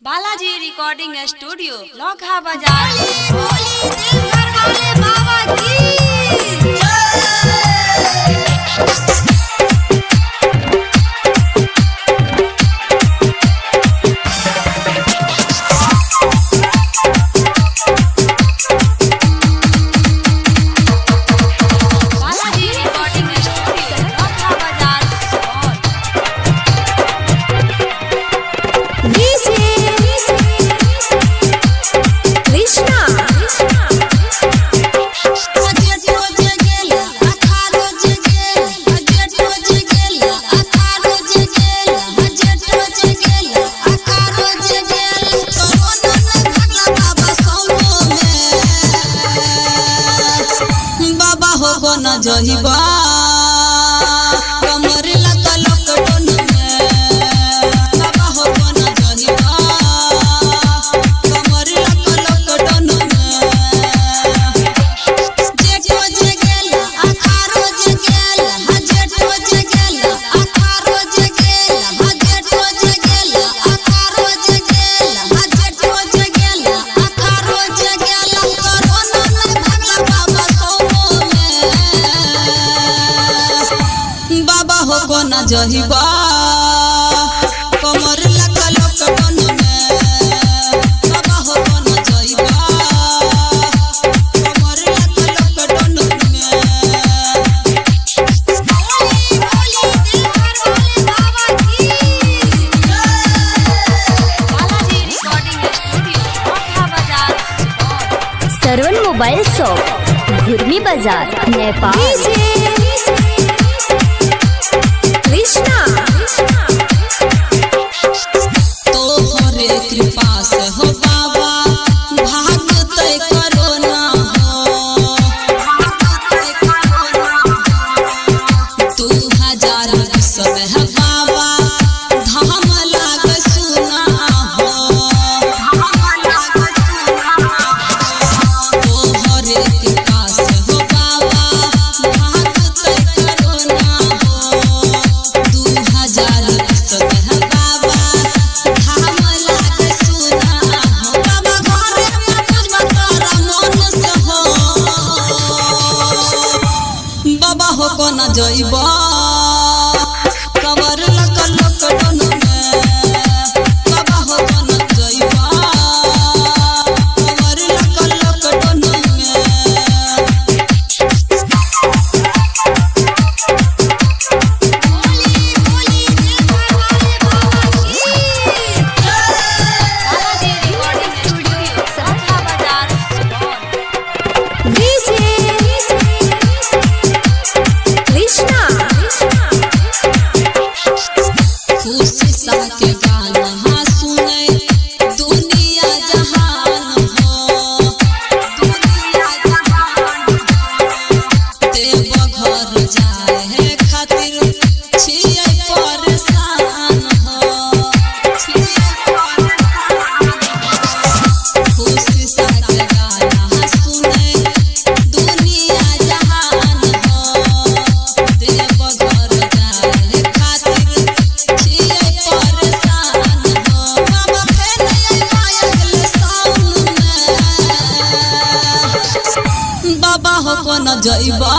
Balaji recording studio लोखा बाजार। बोली देवघर वाले बाबा की जहिबा कमर लगा लॉकडाउन में बाबा हो बना जहिबा कमर लगा लॉकडाउन में जेठो जे गेल अखारो जे गेल जेठो जे गेल अखारो जे गेल जेठो जे गेल अखारो जे गेल जेठो जे गेल अखारो जे गेल कोरोना में भागला बाबा सोमो में बाबा हो कोना जहिबा कमर लगा लॉकडाउन में बाबा हो कोना जहिबा कमर लगा लॉकडाउन में। बोली देवघर वाले बाबा की बालाजी रिकॉर्डिंग स्टूडियो लोखा बाजार। सरवन मोबाइल शॉप घुर्मी बाजार नेपाल। तोहरे कृपा से हो बाबा भागते कोरोना हो 2020 में बाबा धाम लाग सुना हो तोहरे कृपा से हो बाबा भागते कोरोना हो 2020 में बाबा धाम लाग सुना हो बाबा घरे में पूजवा तारा मन से हो बाबा हो कोना जइबा कमर लगा लॉकडाउन में बाबा हो कोना जइबा कमर लगा लॉकडाउन में। बोली देवघर वाले बाबा की बालाजी रिकॉर्डिंग स्टूडियो लोखा बाजार सुपौल। खुशी साके गाना सुने दुनिया जहान हो दुनिया जहान देवघर जाए है खातिर छियै परेशान हो छियै परेशान खुशी साके गाना सुने दुनिया जहान हो देवघर जाए है खातिर छियै परेशान हो बाबा फेर अगले सावन में बाबा हो कोना जइबा